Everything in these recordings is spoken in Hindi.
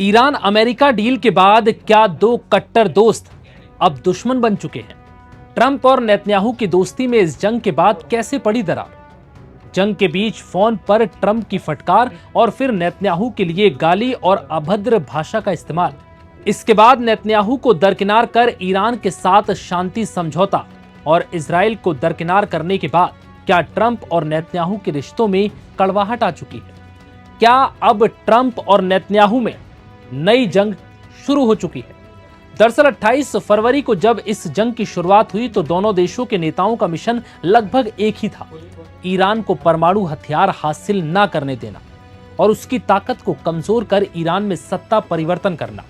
ईरान अमेरिका डील के बाद क्या दो कट्टर दोस्त अब दुश्मन बन चुके हैं? ट्रंप और नेतन्याहू की दोस्ती में इस जंग के बाद कैसे पड़ी दरार? जंग के बीच फोन पर ट्रंप की फटकार और फिर नेतन्याहू के लिए गाली और अभद्र भाषा का इस्तेमाल। इसके बाद नेतन्याहू को दरकिनार कर ईरान के साथ शांति समझौता और इजराइल को दरकिनार करने के बाद क्या ट्रंप और नेतन्याहू के रिश्तों में कड़वाहट आ चुकी है? क्या अब ट्रंप और नेतन्याहू में नई जंग शुरू हो चुकी है? दरअसल 28 फरवरी को जब इस जंग की शुरुआत हुई तो दोनों देशों के नेताओं का मिशन लगभग एक ही था, ईरान को परमाणु हथियार हासिल न करने देना और उसकी ताकत को कमजोर कर ईरान में सत्ता परिवर्तन करना।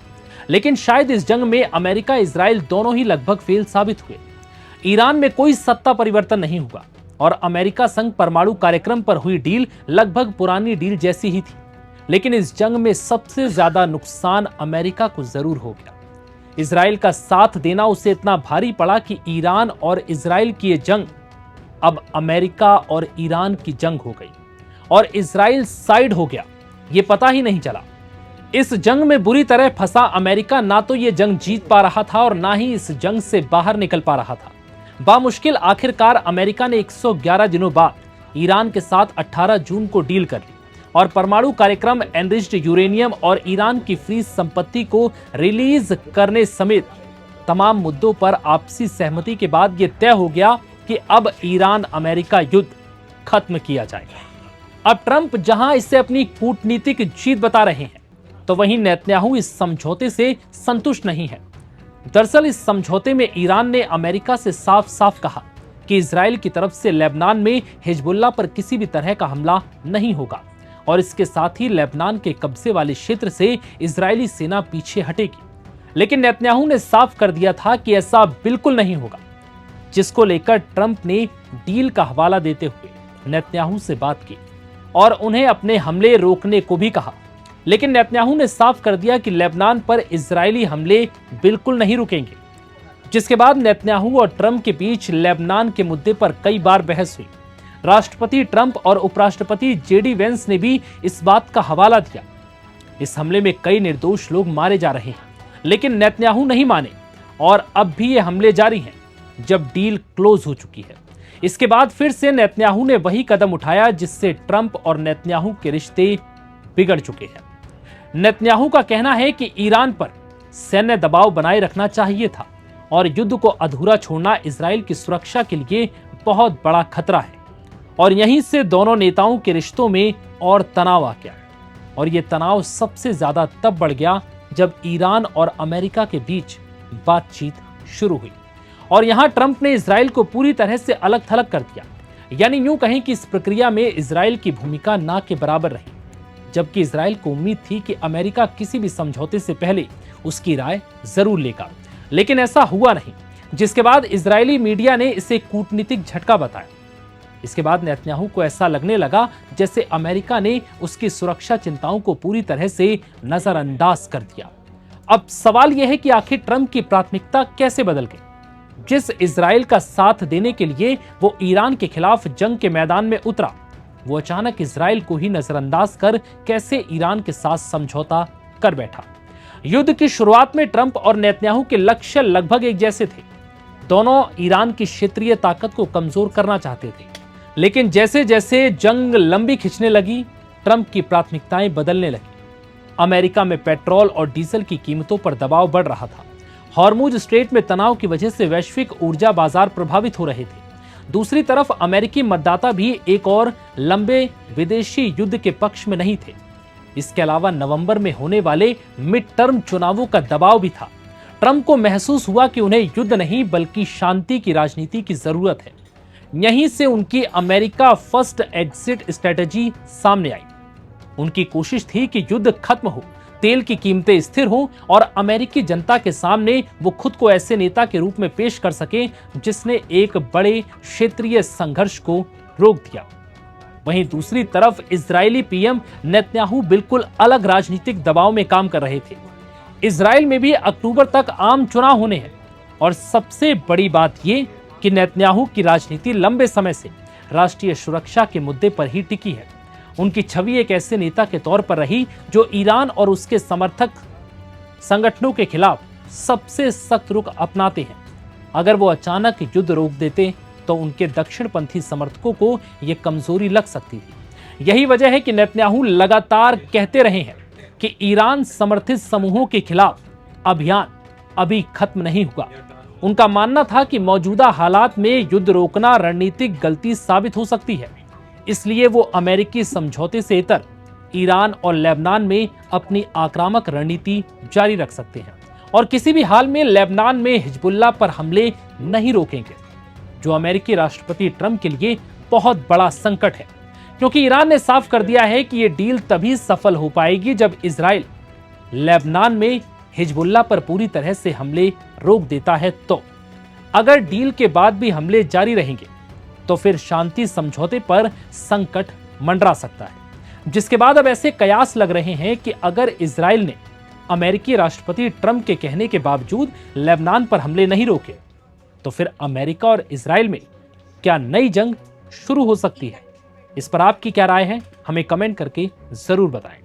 लेकिन शायद इस जंग में अमेरिका इजराइल दोनों ही लगभग फेल साबित हुए। ईरान में कोई सत्ता परिवर्तन नहीं हुआ और अमेरिका संग परमाणु कार्यक्रम पर हुई डील लगभग पुरानी डील जैसी ही थी। लेकिन इस जंग में सबसे ज्यादा नुकसान अमेरिका को जरूर हो गया। इजराइल का साथ देना उसे इतना भारी पड़ा कि ईरान और इजराइल की ये जंग अब अमेरिका और ईरान की जंग हो गई और इजराइल साइड हो गया, ये पता ही नहीं चला। इस जंग में बुरी तरह फंसा अमेरिका ना तो ये जंग जीत पा रहा था और ना ही इस जंग से बाहर निकल पा रहा था। बामुश्किल आखिरकार अमेरिका ने 111 दिनों बाद ईरान के साथ 18 जून को डील कर ली और परमाणु कार्यक्रम, एनरिच्ड यूरेनियम और ईरान की फ्रीज संपत्ति को रिलीज करने समेत तमाम मुद्दों पर आपसी सहमति के बाद यह तय हो गया कि अब ईरान अमेरिका युद्ध खत्म किया जाएगा। अब ट्रंप जहां इसे अपनी कूटनीतिक जीत बता रहे हैं तो वहीं नेतन्याहू इस समझौते से संतुष्ट नहीं है। दरअसल इस समझौते में ईरान ने अमेरिका से साफ साफ कहा कि इजराइल की तरफ से लेबनान में हिजबुल्लाह पर किसी भी तरह का हमला नहीं होगा और इसके साथ ही लेबनान के कब्जे वाले क्षेत्र से इजरायली सेना पीछे हटेगी। लेकिन नेतन्याहू ने साफ कर दिया था कि ऐसा बिल्कुल नहीं होगा, जिसको लेकर ट्रंप ने डील का हवाला देते हुए नेतन्याहू से बात की और उन्हें अपने हमले रोकने को भी कहा। लेकिन नेतन्याहू ने साफ कर दिया कि लेबनान पर इजरायली हमले बिल्कुल नहीं रुकेंगे, जिसके बाद नेतन्याहू और ट्रंप के बीच लेबनान के मुद्दे पर कई बार बहस हुई। राष्ट्रपति ट्रंप और उपराष्ट्रपति जेडी वेंस ने भी इस बात का हवाला दिया। इस हमले में कई निर्दोष लोग मारे जा रहे हैं, लेकिन नेतन्याहू नहीं माने और अब भी ये हमले जारी हैं जब डील क्लोज हो चुकी है। इसके बाद फिर से नेतन्याहू ने वही कदम उठाया जिससे ट्रंप और नेतन्याहू के रिश्ते बिगड़ चुके हैं। नेतन्याहू का कहना है कि ईरान पर सैन्य दबाव बनाए रखना चाहिए था और युद्ध को अधूरा छोड़ना इजराइल की सुरक्षा के लिए बहुत बड़ा खतरा है और यहीं से दोनों नेताओं के रिश्तों में और तनाव आ गया और ये तनाव सबसे ज्यादा तब बढ़ गया जब ईरान और अमेरिका के बीच बातचीत शुरू हुई और यहां ट्रंप ने इजराइल को पूरी तरह से अलग थलग कर दिया। यानी यूं कहें कि इस प्रक्रिया में इजराइल की भूमिका ना के बराबर रही, जबकि इजराइल को उम्मीद थी कि अमेरिका किसी भी समझौते से पहले उसकी राय जरूर लेगा। लेकिन ऐसा हुआ नहीं, जिसके बाद इजरायली मीडिया ने इसे कूटनीतिक झटका बताया। इसके बाद नेतन्याहू को ऐसा लगने लगा जैसे अमेरिका ने उसकी सुरक्षा चिंताओं को पूरी तरह से नजरअंदाज कर दिया। अब सवाल यह है कि आखिर ट्रंप की प्राथमिकता कैसे बदल गई? जिस इजराइल का साथ देने के लिए वो ईरान के खिलाफ जंग के मैदान में उतरा, वो अचानक इजराइल को ही नजरअंदाज कर कैसे ईरान के साथ समझौता कर बैठा। युद्ध की शुरुआत में ट्रंप और नेतन्याहू के लक्ष्य लगभग एक जैसे थे। दोनों ईरान की क्षेत्रीय ताकत को कमजोर करना चाहते थे। लेकिन जैसे जैसे जंग लंबी खिंचने लगी, ट्रंप की प्राथमिकताएं बदलने लगी। अमेरिका में पेट्रोल और डीजल की कीमतों पर दबाव बढ़ रहा था। हॉर्मुज स्ट्रेट में तनाव की वजह से वैश्विक ऊर्जा बाजार प्रभावित हो रहे थे। दूसरी तरफ अमेरिकी मतदाता भी एक और लंबे विदेशी युद्ध के पक्ष में नहीं थे। इसके अलावा नवंबर में होने वाले मिड टर्म चुनावों का दबाव भी था। ट्रंप को महसूस हुआ कि उन्हें युद्ध नहीं बल्कि शांति की राजनीति की जरूरत है। यहीं से उनकी अमेरिका फर्स्ट एग्जिट स्ट्रेटजी सामने आई। उनकी कोशिश थी कि युद्ध खत्म हो, तेल की कीमतें स्थिर हो और अमेरिकी जनता के सामने वो खुद को ऐसे नेता के रूप में पेश कर सके जिसने एक बड़े क्षेत्रीय संघर्ष को रोक दिया। वहीं दूसरी तरफ इजरायली पीएम नेतन्याहू बिल्कुल अलग राजनीतिक दबाव में काम कर रहे थे। इजराइल में भी अक्टूबर तक आम चुनाव होने हैं और सबसे बड़ी बात ये कि नेतन्याहू की राजनीति लंबे समय से राष्ट्रीय सुरक्षा के मुद्दे पर ही टिकी है। उनकी छवि एक ऐसे नेता के तौर पर रही जो ईरान और उसके समर्थक संगठनों के खिलाफ सबसे सख्त रुख अपनाते हैं। अगर वो अचानक युद्ध रोक देते तो उनके दक्षिणपंथी समर्थकों को यह कमजोरी लग सकती थी। यही वजह है कि नेतन्याहू लगातार कहते रहे हैं कि ईरान समर्थित समूहों के खिलाफ अभियान अभी खत्म नहीं हुआ। उनका मानना था कि मौजूदा हालात में युद्ध रोकना रणनीतिक गलती साबित हो सकती है, इसलिए वो अमेरिकी समझौते से इतर ईरान और लेबनान में अपनी आक्रामक रणनीति जारी रख सकते हैं और किसी भी हाल में लेबनान में हिजबुल्लाह पर हमले नहीं रोकेंगे, जो अमेरिकी राष्ट्रपति ट्रंप के लिए बहुत बड़ा संकट है, क्योंकि ईरान ने साफ कर दिया है कि यह डील तभी सफल हो पाएगी जब इजराइल लेबनान में हिजबुल्लाह पर पूरी तरह से हमले रोक देता है। तो अगर डील के बाद भी हमले जारी रहेंगे तो फिर शांति समझौते पर संकट मंडरा सकता है, जिसके बाद अब ऐसे कयास लग रहे हैं कि अगर इजराइल ने अमेरिकी राष्ट्रपति ट्रंप के कहने के बावजूद लेबनान पर हमले नहीं रोके तो फिर अमेरिका और इजराइल में क्या नई जंग शुरू हो सकती है। इस पर आपकी क्या राय है, हमें कमेंट करके जरूर बताएं।